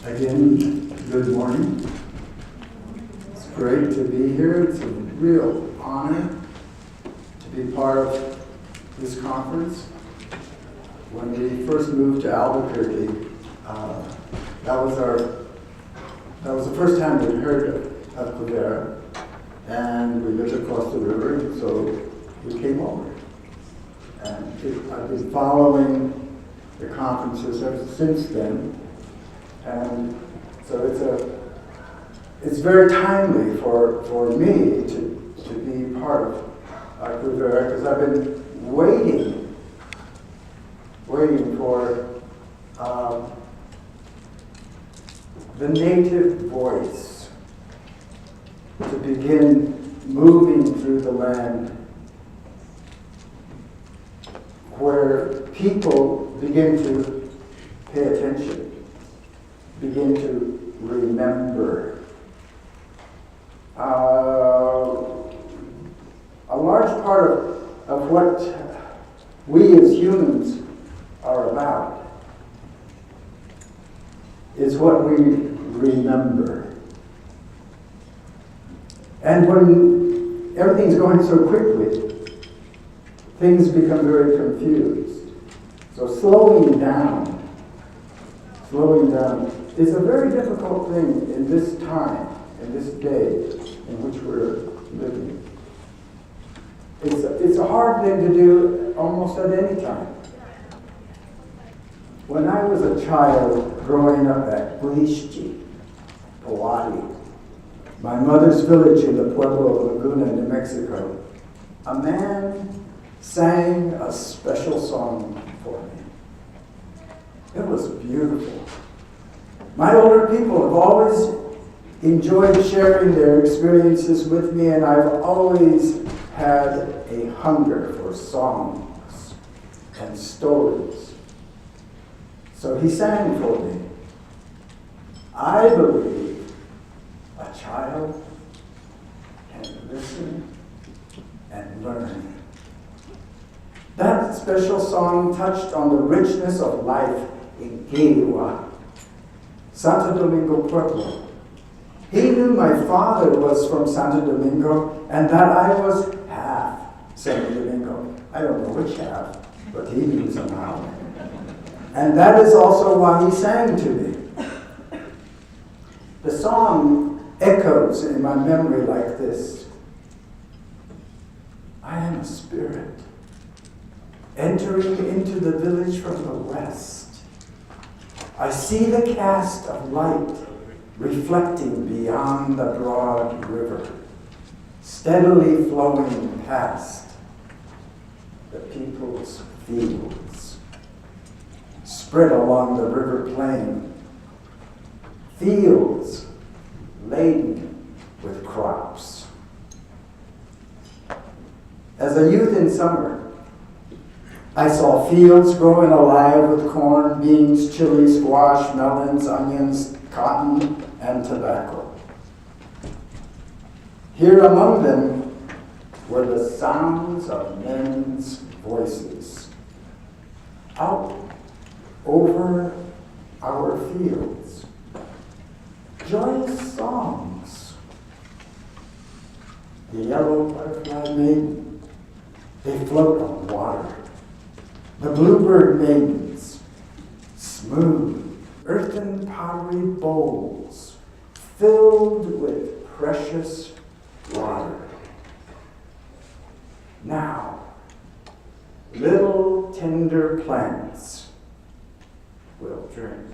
Again, good morning. It's great to be here. It's a real honor to be part of this conference. When we first moved to Albuquerque, that was the first time we'd heard of Quivira, and we lived across the river, and so we came over. And I've been following the conferences ever since then. And so it's very timely for me to be part of Quivira, because I've been waiting for the native voice to begin moving through the land, where people begin to pay attention, begin to remember. A large part of what we as humans are about is what we remember. And when everything's going so quickly, things become very confused. So slowing down is a very difficult thing in this time, in this day in which we're living. It's a hard thing to do almost at any time. When I was a child growing up at Quivira, my mother's village in the Pueblo of Laguna, New Mexico, a man sang a special song for me. It was beautiful. My older people have always enjoyed sharing their experiences with me, and I've always had a hunger for songs and stories. So he sang for me. I believe a child can listen and learn. That special song touched on the richness of life in Quivira, Santo Domingo Pueblo. He knew my father was from Santo Domingo and that I was half Santo Domingo. I don't know which half, but he knew somehow. And that is also why he sang to me. The song echoes in my memory like this. I am a spirit entering into the village from the west. I see the cast of light reflecting beyond the broad river, steadily flowing past the people's fields, spread along the river plain, fields laden with crops. As a youth in summer, I saw fields growing alive with corn, beans, chili, squash, melons, onions, cotton, and tobacco. Here among them were the sounds of men's voices out over our fields. Joyous songs. The yellow butterfly maiden, they float on water. The bluebird maidens, smooth, earthen pottery bowls filled with precious water. Now, little tender plants will drink.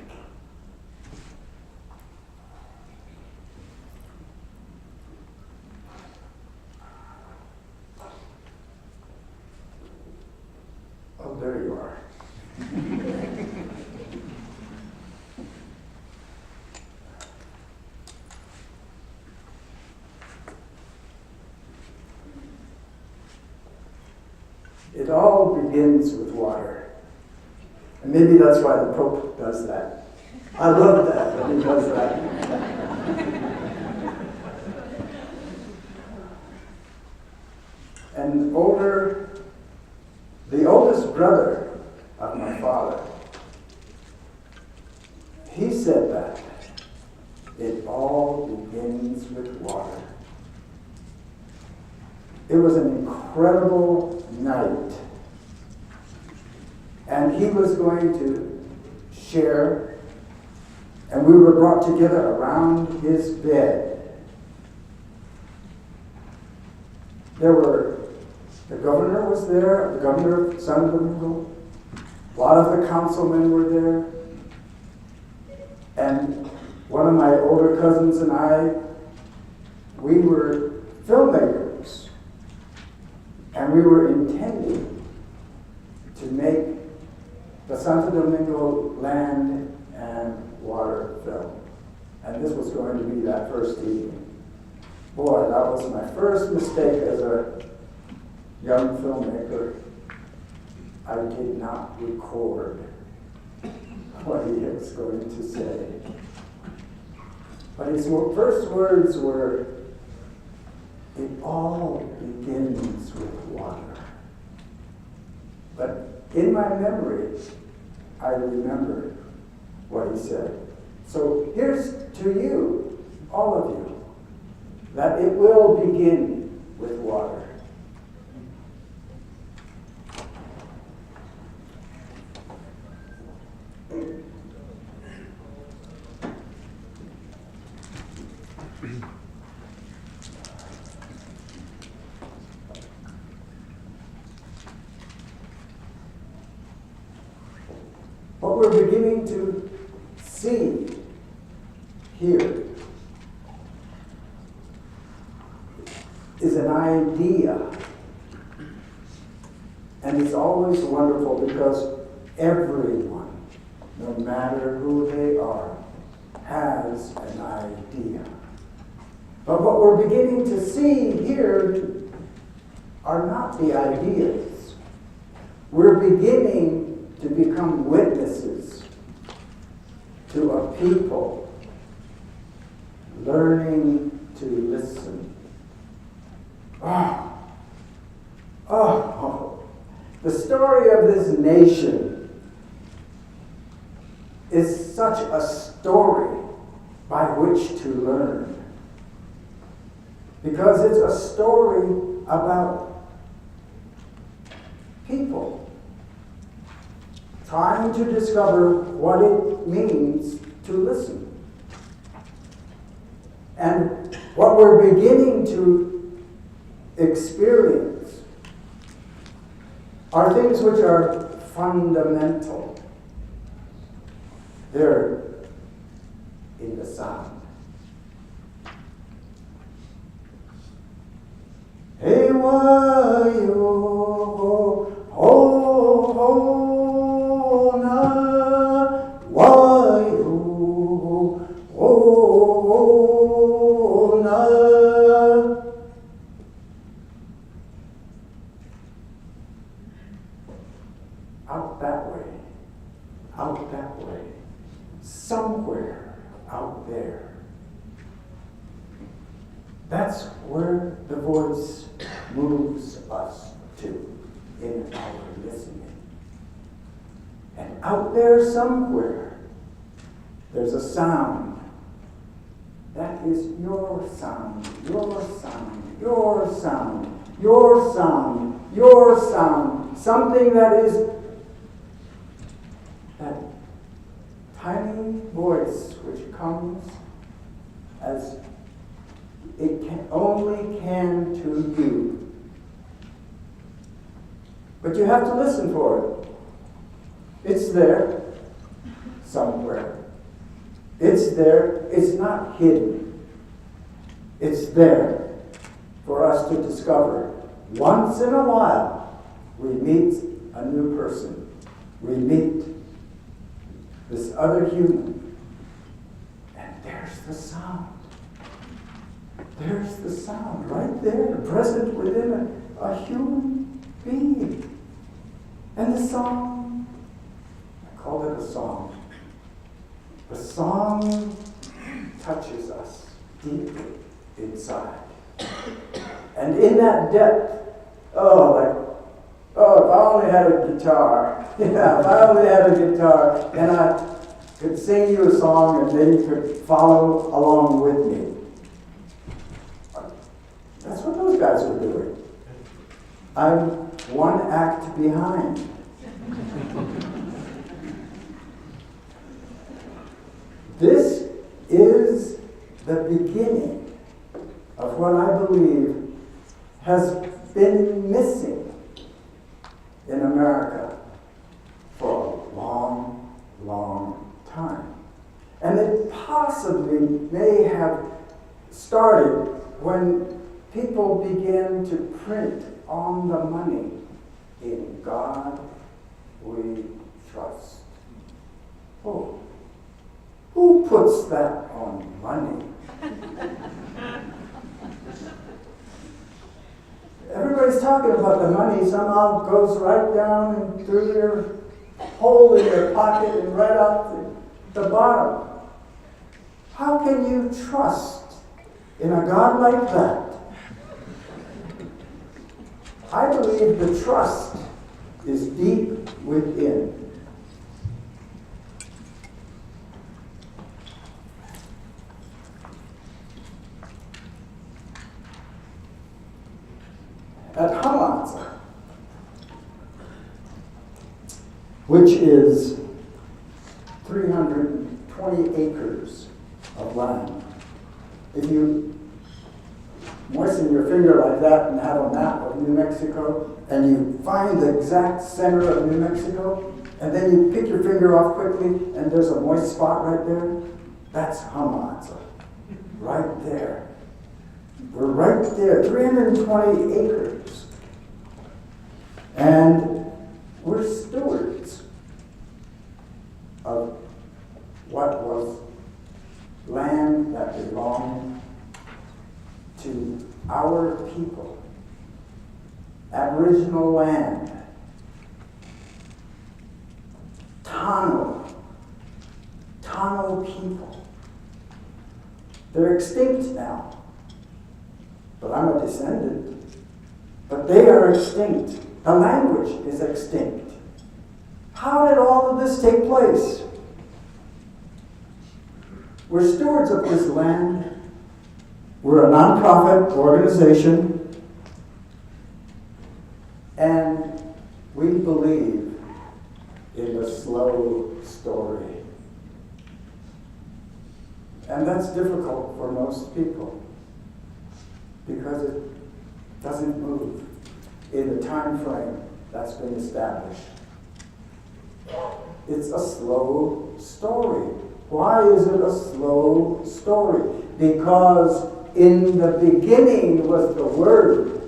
Oh, there you are. It all begins with water. And maybe that's why the Pope does that. I love that he does that. And the oldest brother of my father, he said that It all begins with water. It was an incredible night. And he was going to share, and we were brought together around his bed. The governor was there, the governor of Santo Domingo. A lot of the councilmen were there. And one of my older cousins and I, we were filmmakers. And we were intending to make the Santo Domingo land and water film. And this was going to be that first evening. Boy, that was my first mistake as a young filmmaker. I did not record what he was going to say. But his first words were, "It all begins with water." But in my memory, I remember what he said. So here's to you, all of you, that it will begin with water. What we're beginning to see here is an idea. And it's always wonderful because everyone, no matter who they are, has an idea. But what we're beginning to see here are not the ideas. We're beginning to become witnesses to a people learning to listen. The story of this nation is such a story by which to learn. Because it's a story about people trying to discover what it means to listen. And what we're beginning to experience are things which are fundamental. They're in the sound. Hey, why you ho na, why you na. Out that way, somewhere out there. That's where the voice moves us to in our listening. And out there somewhere, there's a sound. That is your sound, your sound, your sound, your sound, your sound. Something that is that tiny voice which comes as it only can to you. But you have to listen for it. It's there somewhere. It's there. It's not hidden. It's there for us to discover. Once in a while, we meet a new person. We meet this other human. And there's the sound. There's the sound right there, present within a human being. And the song, I call it a song. The song touches us deeply inside. And in that depth, if I only had a guitar. Yeah, if I only had a guitar. And could sing you a song and then you could follow along with me. That's what those guys were doing. I'm one act behind. This is the beginning of what I believe has been missing in America for a long, long time. And it possibly may have started when people began to print on the money, "In God we trust." Oh, who puts that on money? Everybody's talking about the money somehow goes right down and through your hole in your pocket and right out the bottom. How can you trust in a God like that? I believe the trust is deep within. At Hamaatsa, which is 320 acres of land. If you moisten your finger like that and have a map of New Mexico, and you find the exact center of New Mexico, and then you pick your finger off quickly, and there's a moist spot right there, that's Hamaatsa, right there. We're right there, 320 acres. And we're stewards of what was land that belonged to our people. Aboriginal land. Tono people. They're extinct now. But I'm a descendant. But they are extinct. The language is extinct. How did all of this take place? We're stewards of this land. We're a nonprofit organization. And we believe in the slow story. And that's difficult for most people, because it doesn't move in the time frame that's been established. It's a slow story. Why is it a slow story? Because in the beginning was the Word.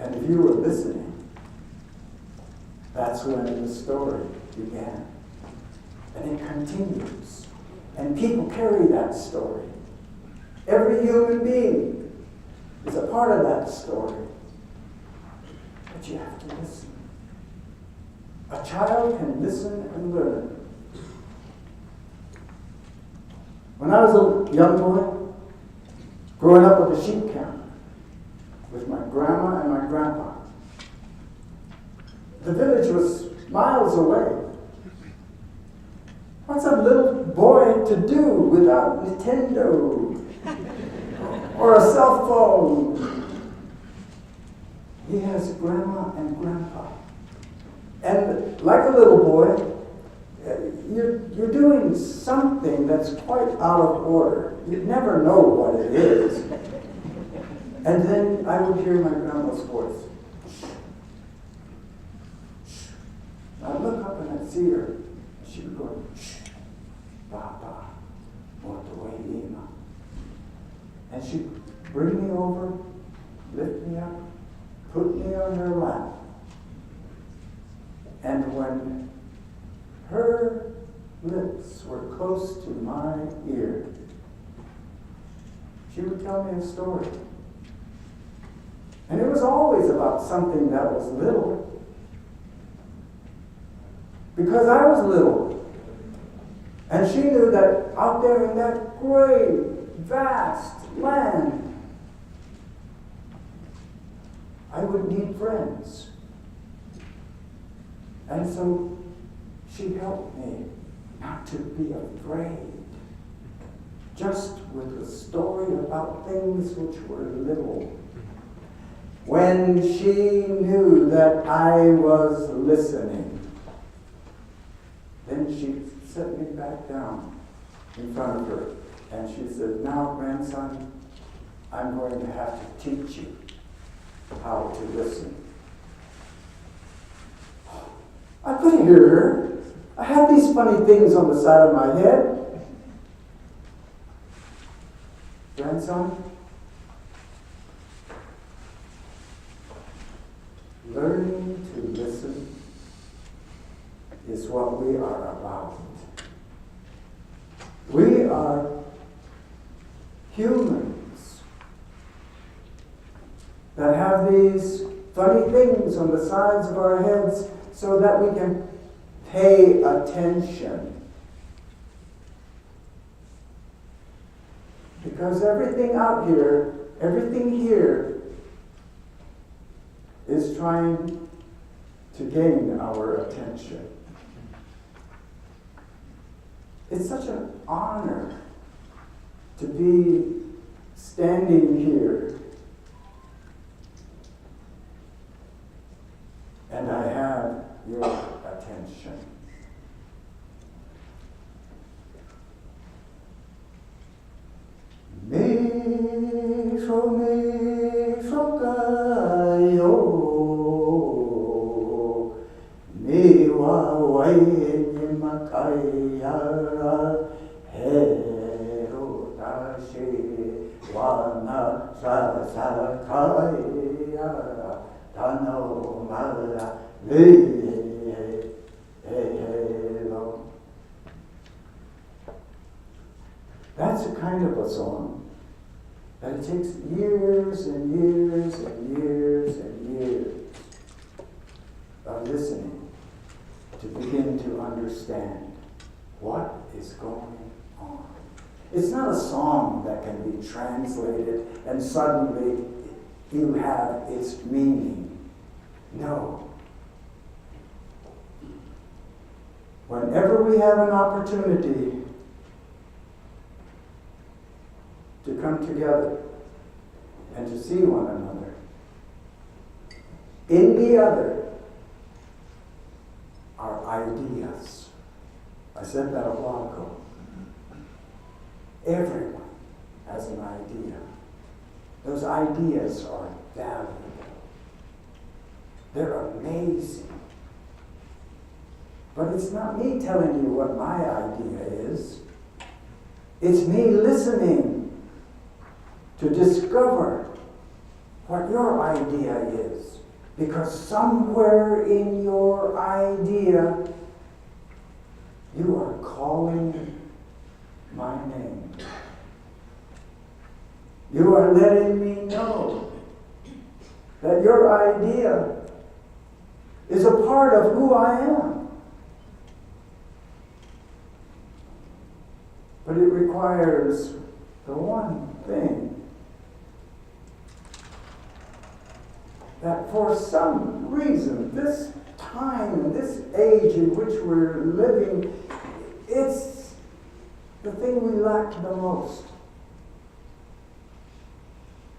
And if you were listening, that's when the story began. And it continues. And people carry that story. Every human being is a part of that story. But you have to listen. A child can listen and learn. When I was a young boy, growing up at the sheep camp with my grandma and my grandpa, the village was miles away. What's a little boy to do without Nintendo or a cell phone? He has grandma and grandpa. And like a little boy, you're doing something that's quite out of order. You never know what it is. And then I would hear my grandma's voice. I'd look up and I'd see her. She would go, "Shh, Papa, Motoelima." And she'd bring me over, lift me up, put me on her lap. And when her lips were close to my ear, she would tell me a story. And it was always about something that was little. Because I was little. And she knew that out there in that great, vast land, I would need friends. And so she helped me not to be afraid, just with a story about things which were little. When she knew that I was listening, then she set me back down in front of her, and she said, "Now, grandson, I'm going to have to teach you how to listen." I couldn't hear her. I had these funny things on the side of my head. "Grandson, learning to listen is what we are about. We are humans that have these funny things on the sides of our heads so that we can pay attention. Because everything out here, everything here is trying to gain our attention. It's such an honor to be standing here, and I have your attention. Me so kayo, me wa wai ni makayara, hero tashi wana sa kayara, tano mara le hello. That's a kind of a song that it takes years and years and years and years of listening to begin to understand what is going on. It's not a song that can be translated and suddenly you have its meaning. No. Whenever we have an opportunity to come together and to see one another, in the other are ideas. I said that a while ago. Everyone has an idea. Those ideas are valuable. They're amazing. But it's not me telling you what my idea is. It's me listening to discover what your idea is. Because somewhere in your idea, you are calling my name. You are letting me know that your idea is a part of who I am. But it requires the one thing, that for some reason, this time and this age in which we're living, it's the thing we lack the most.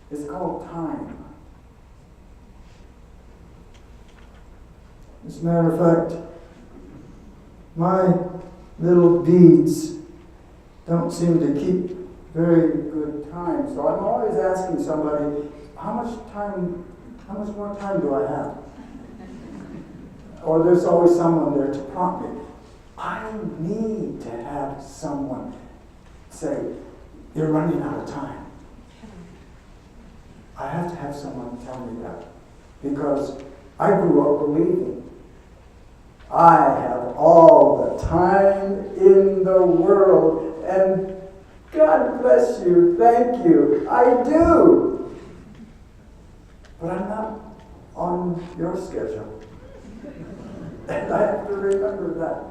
It's called time. As a matter of fact, my little beads don't seem to keep very good time. So I'm always asking somebody, how much more time do I have? Or there's always someone there to prompt me. I need to have someone say, you're running out of time. I have to have someone tell me that. Because I grew up believing I have all the time in the world, and God bless you, thank you, I do. But I'm not on your schedule. And I have to remember that.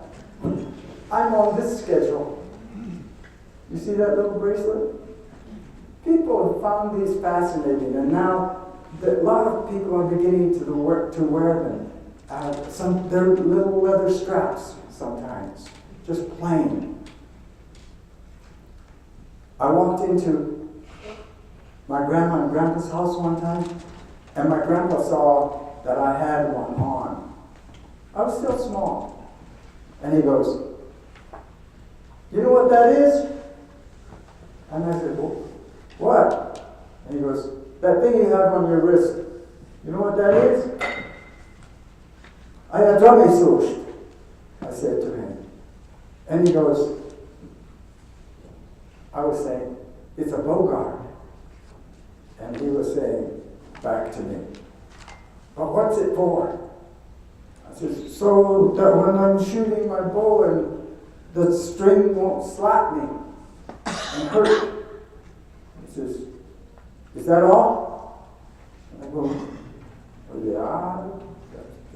I'm on this schedule. You see that little bracelet? People have found these fascinating, and now a lot of people are beginning to wear them. They're little leather straps sometimes, just plain. I walked into my grandma and grandpa's house one time, and my grandpa saw that I had one on. I was still small. And he goes, "You know what that is?" And I said, "Well, what?" And he goes, "That thing you have on your wrist. You know what that is?" "I said to him. And he goes, I was saying, "It's a bow guard." And he was saying back to me, "But what's it for?" I said, "So that when I'm shooting my bow and the string won't slap me and hurt." He says, "Is that all?" And I go, "Well, yeah,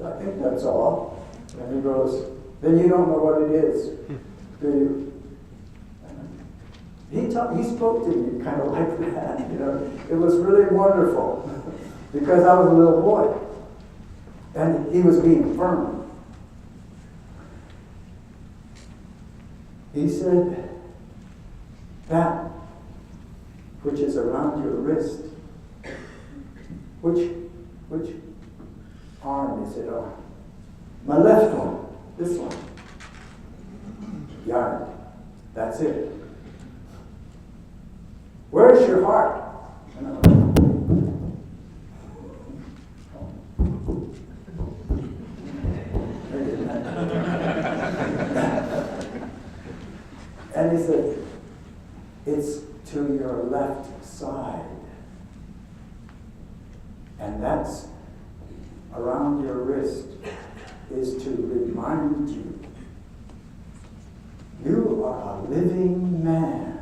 I think that's all." And he goes, "Then you don't know what it is, do you?" He spoke to me kind of like that, you know. It was really wonderful because I was a little boy, and he was being firm. He said, "That which is around your wrist, which arm is it on?" "My left one, this one." "Yarn, that's it." "Where's your heart?" And I went, and he said, "It's to your left side. And that's around your wrist is to remind you, you are a living man.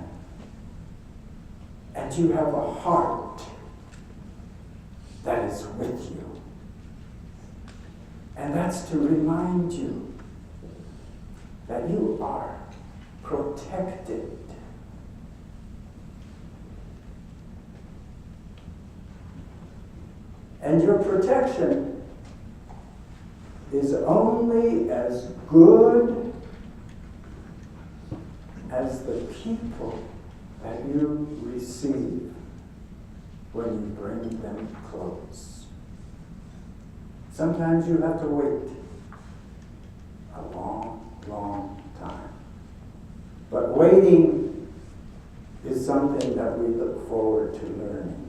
And you have a heart that is with you. And that's to remind you that you are protected. And your protection is only as good as the people that you receive when you bring them close. Sometimes you have to wait a long, long time. But waiting is something that we look forward to learning.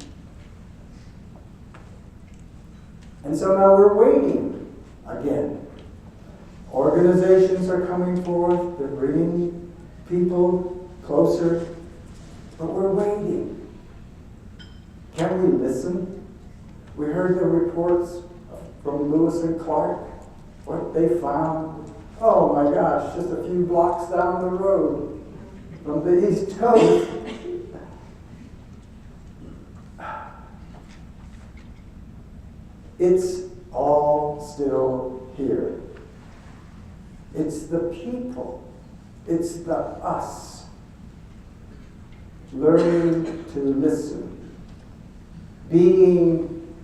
And so now we're waiting again. Organizations are coming forth, they're bringing people closer. But we're waiting. Can we listen? We heard the reports from Lewis and Clark, what they found. Oh my gosh, just a few blocks down the road from the East Coast. It's all still here. It's the people. It's the us. Learning to listen, being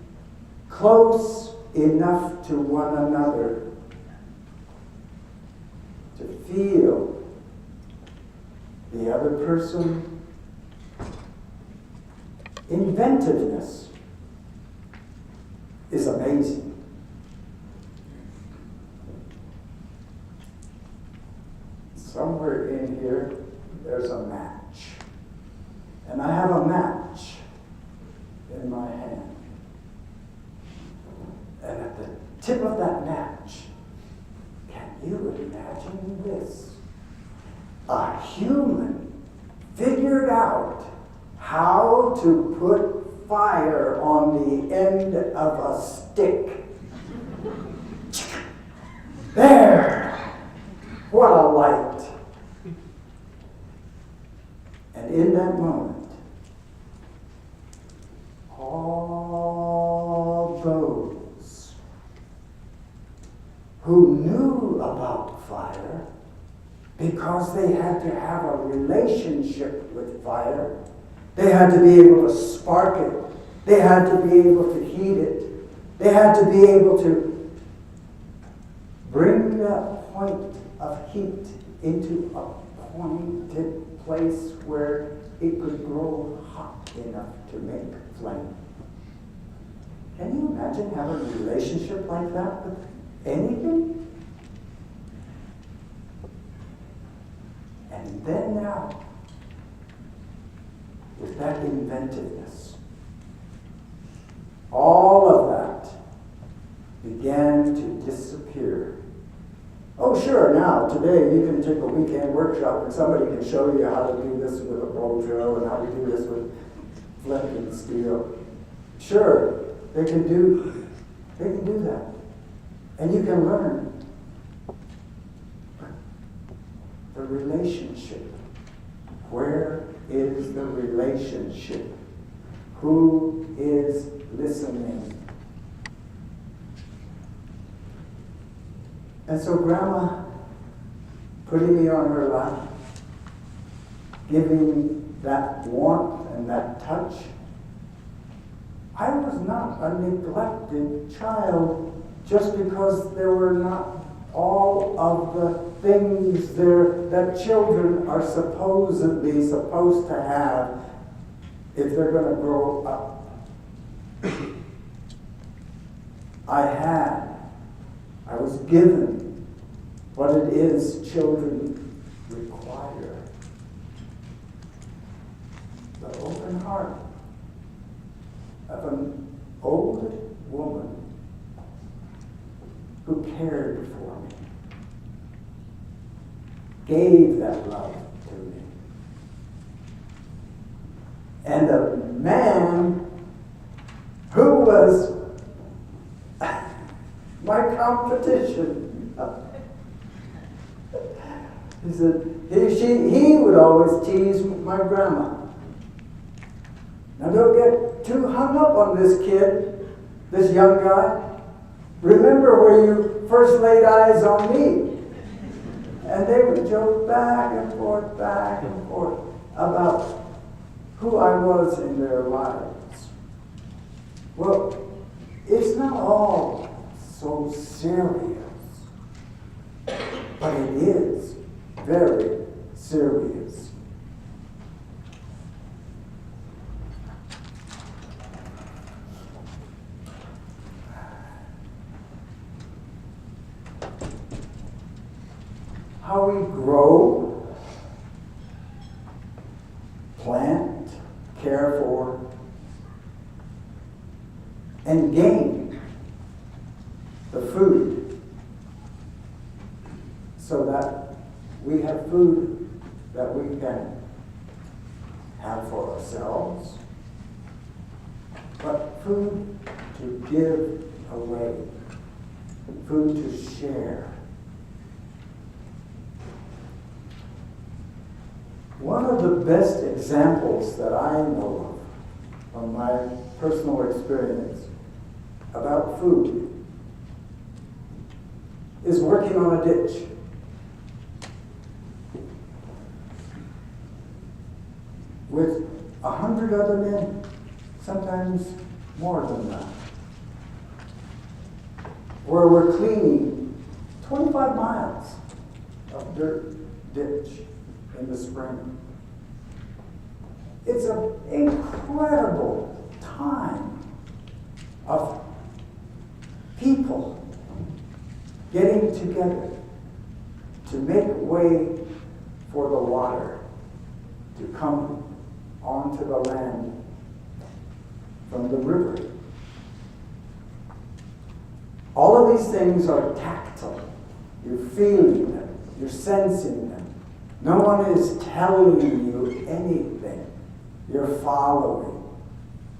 close enough to one another to feel the other person. Inventiveness is amazing. Somewhere in here, there's a match. And I have a match in my hand. And at the tip of that match, can you imagine this? A human figured out how to put fire on the end of a stick. There! What a light! And in that moment, all those who knew about fire, because they had to have a relationship with fire, they had to be able to spark it, they had to be able to heat it, they had to be able to bring that point of heat into a pointed place where it could grow hot enough to make flame. Can you imagine having a relationship like that with anything? And then now, with that inventiveness, all of that began to disappear. Oh, sure, now, today, you can take a weekend workshop and somebody can show you how to do this with a bow drill and how to do this with flipping steel. Sure, they can do that. And you can learn. But the relationship, where is the relationship? Who is listening? And so Grandma, putting me on her lap, giving that warmth and that touch, I was not a neglected child just because there were not all of the things there that children are supposed to have if they're going to grow up. I was given what it is children require. The open heart of an old woman who cared for me, gave that love to me. And a man who was my competition. He said, he would always tease my grandma. Now don't get too hung up on this kid, this young guy. Remember where you first laid eyes on me. And they would joke back and forth about who I was in their lives. Well, it's not all so serious, but it is very serious. How we grow, plant, care for, and gain the food so that we have food that we can have for ourselves, but food to give away, food to share. One of the best examples that I know of from my personal experience about food is working on a ditch. With 100 other men, sometimes more than that, where we're cleaning 25 miles of dirt ditch in the spring. It's an incredible time of people getting together to make way for the water to come onto the land from the river. All of these things are tactile. You're feeling them. You're sensing them. No one is telling you anything. You're following.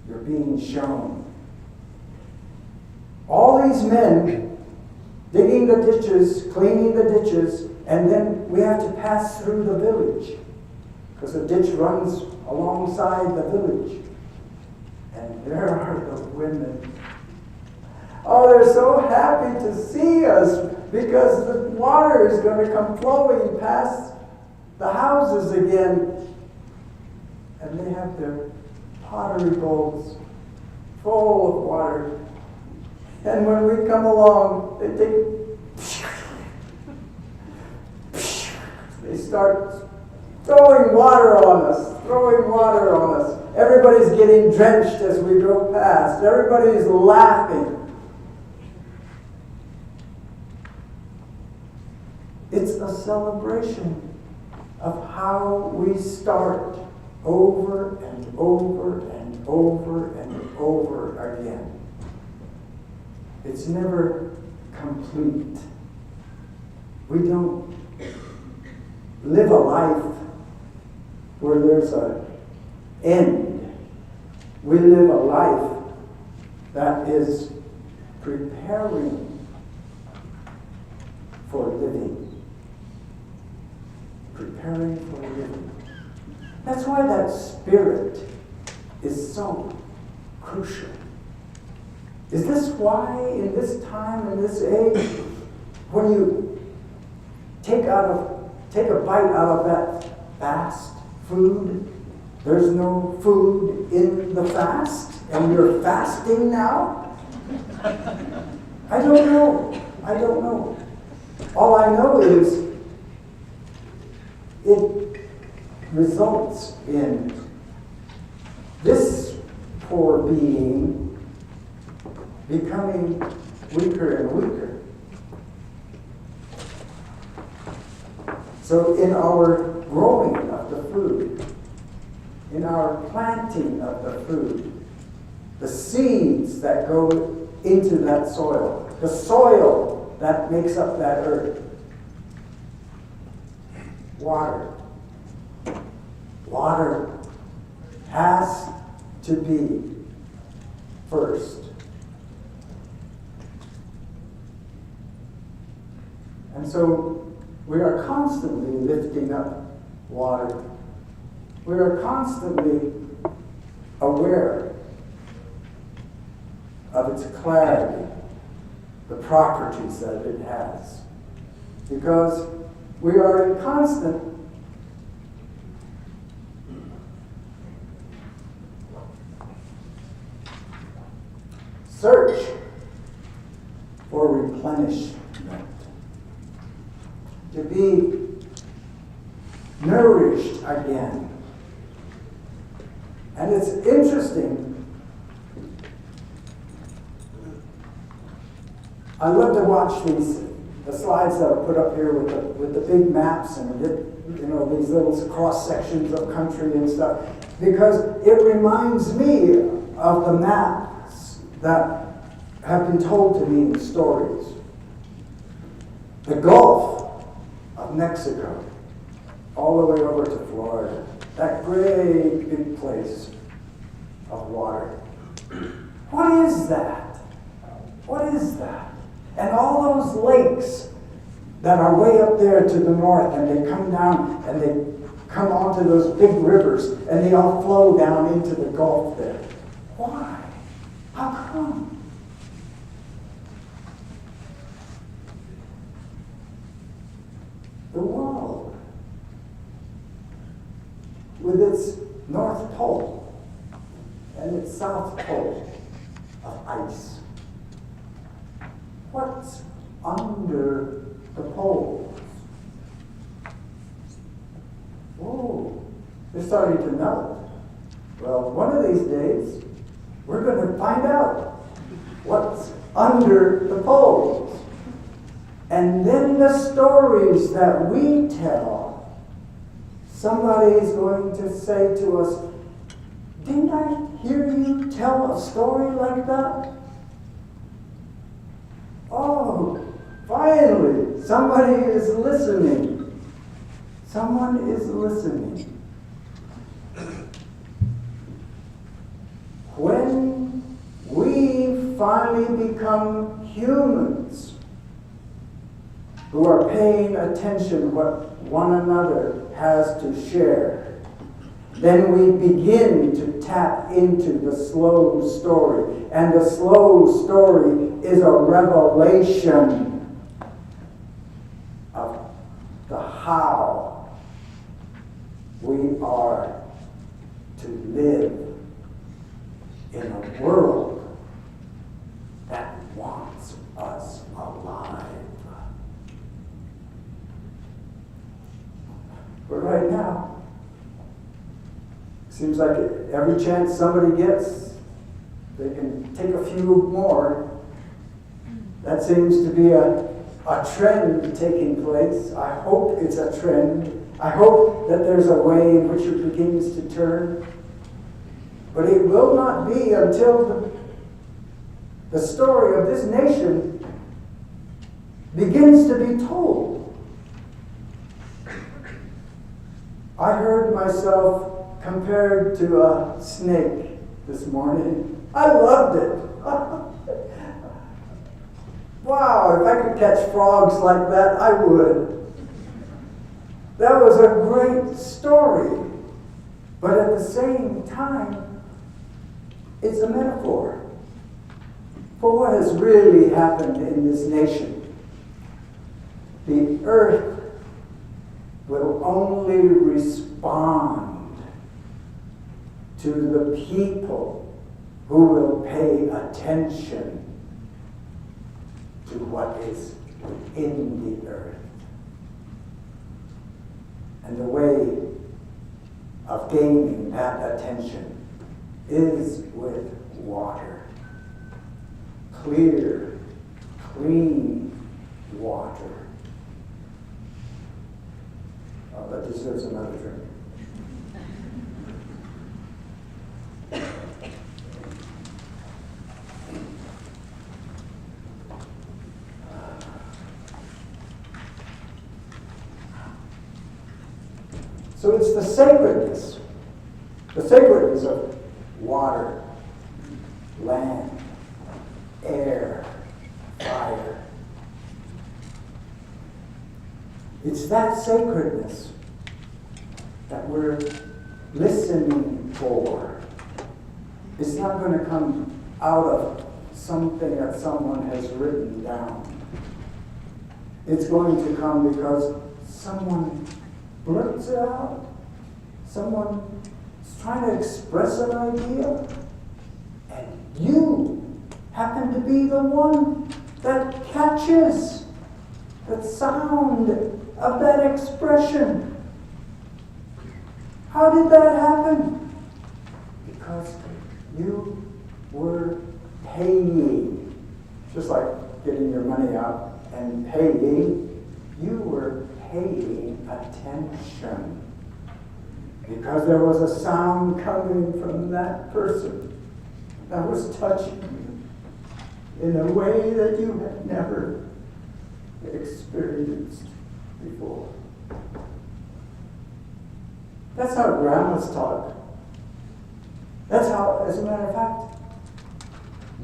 You're being shown. All these men digging the ditches, cleaning the ditches, and then we have to pass through the village because the ditch runs alongside the village. And there are the women. Oh, they're so happy to see us because the water is going to come flowing past the houses again. And they have their pottery bowls full of water. And when we come along, they take They start throwing water on us, throwing water on us. Everybody's getting drenched as we go past. Everybody's laughing. It's a celebration of how we start over and over and over and over again. It's never complete. We don't live a life where there's an end. We live a life that is preparing for living. Preparing for living. That's why that spirit is so crucial. Is this why in this time, in this age, when you take a bite out of that fast food, there's no food in the fast, and you're fasting now? I don't know. All I know is it results in this poor being becoming weaker and weaker. So in our growing of the food, in our planting of the food, the seeds that go into that soil, the soil that makes up that earth, water. Water has to be first. And so we are constantly lifting up water. We are constantly aware of its clarity, the properties that it has. Because we are in constant search for replenishment, to be nourished again. And it's interesting. I love to watch the slides that are put up here with the big maps and these little cross sections of country and stuff, because it reminds me of the maps that have been told to me in stories. The Gulf of Mexico, all the way over to Florida, that great big place of water. What is that? What is that? And all those lakes that are way up there to the north, and they come down and they come onto those big rivers, and they all flow down into the Gulf there. Why? How come? The world, with its North Pole and its South Pole of ice. What's under the poles? Oh, they're starting to melt. Well, one of these days, we're going to find out what's under the poles. And then the stories that we tell, somebody is going to say to us, "Didn't I hear you tell a story like that?" Oh, finally, somebody is listening. Someone is listening. When we finally become humans who are paying attention what one another has to share, then we begin to tap into the slow story. And the slow story is a revelation of the how we are to live in a world that wants us alive. But right now, seems like every chance somebody gets, they can take a few more. That seems to be a trend taking place. I hope it's a trend. I hope that there's a way in which it begins to turn. But it will not be until the story of this nation begins to be told. I heard myself compared to a snake this morning. I loved it. Wow, if I could catch frogs like that, I would. That was a great story. But at the same time, it's a metaphor for what has really happened in this nation. The earth will only respond to the people who will pay attention to what is within the earth. And the way of gaining that attention is with water. Clear, clean water. Oh, that deserves another drink. So it's the sacredness of water, land, air, fire. It's that sacredness that we're listening for. It's not going to come out of something that someone has written down. It's going to come because someone blurts it out. Someone is trying to express an idea, and you happen to be the one that catches the sound of that expression. How did that happen? Because you were paying. Just like getting your money out and paying, you were paying attention. Because there was a sound coming from that person that was touching you in a way that you had never experienced before. That's how grandmas talk. That's how, as a matter of fact,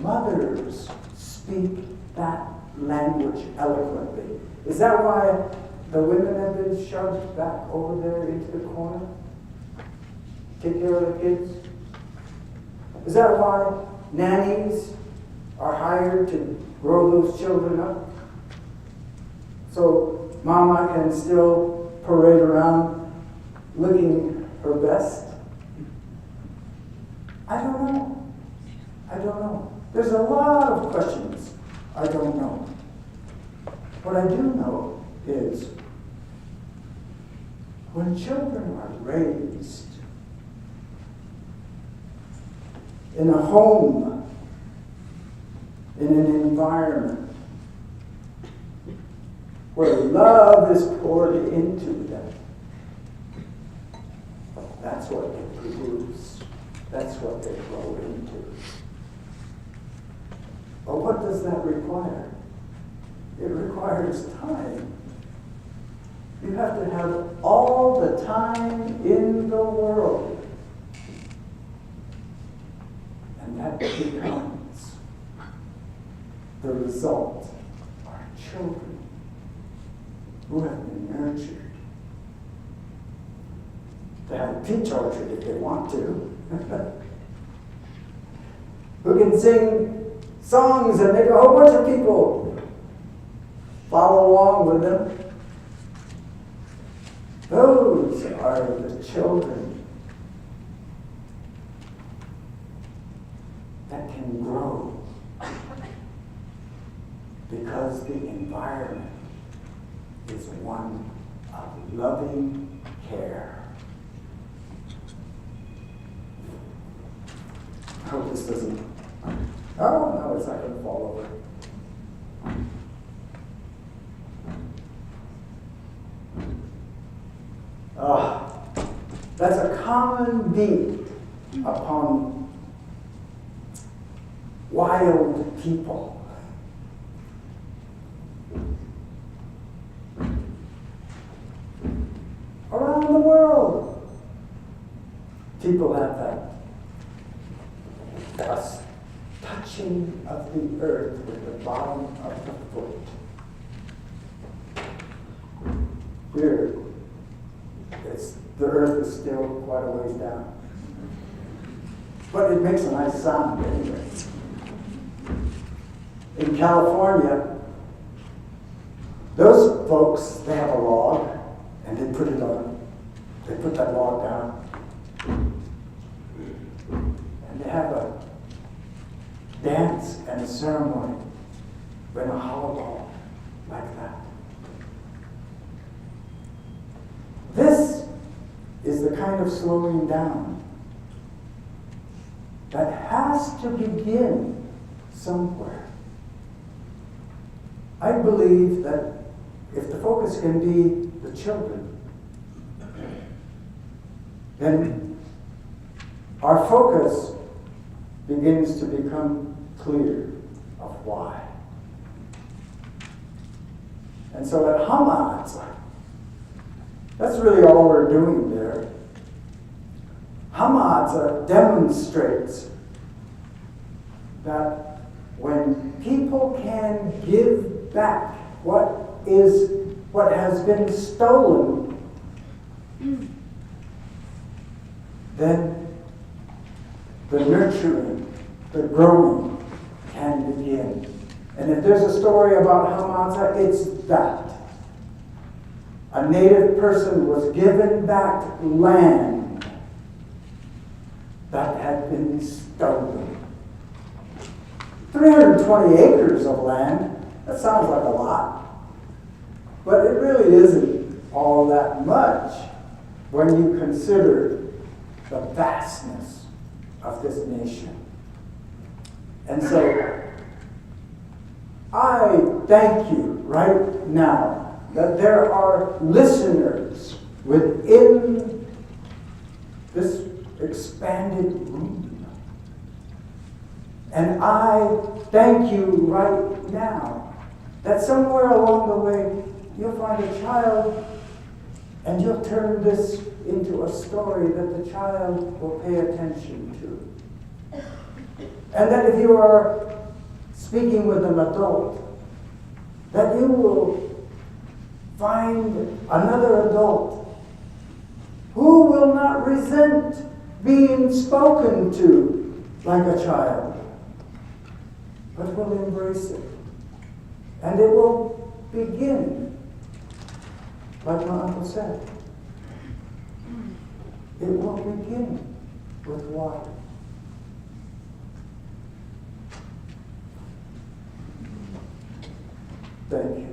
mothers speak that language eloquently. Is that why the women have been shoved back over there into the corner? Take care of the kids? Is that why nannies are hired to grow those children up? So mama can still parade around looking her best? I don't know. I don't know. There's a lot of questions I don't know. What I do know is when children are raised in a home, in an environment where love is poured into them, that's what they produce. That's what they grow into. But what does that require? It requires time. You have to have all the time in the world. And that becomes the result are children who have been nurtured to have a peach orchard if they want to, who can sing songs and make a whole bunch of people follow along with them. Those are the children that can grow because the environment is one of loving care. I hope this doesn't. Oh, no, it's not going to fall over. That's a common beat upon wild people. Around the world, people have that touching of the earth with the bottom of the foot. Here, the earth is still quite a ways down. But it makes a nice sound anyway. In California, those folks, they have a log, and they put that log down. And they have a dance and a ceremony when a hollow log like that. This is the kind of slowing down that has to begin somewhere. I believe that if the focus can be the children, then our focus begins to become clear of why. And so at Hamaatsa, that's really all we're doing there. Hamaatsa demonstrates that when people can give back what has been stolen, then the nurturing, the growing can begin. And if there's a story about Hamaatsa, it's that. A native person was given back land that had been stolen. 320 acres of land, that sounds like a lot. But it really isn't all that much when you consider the vastness of this nation. And so, I thank you right now that there are listeners within this expanded room. And I thank you right now that somewhere along the way you'll find a child and you'll turn this into a story that the child will pay attention to. And that if you are speaking with an adult, that you will find another adult who will not resent being spoken to like a child, but will embrace it. And it will begin, like my uncle said, it will begin with water. Thank you.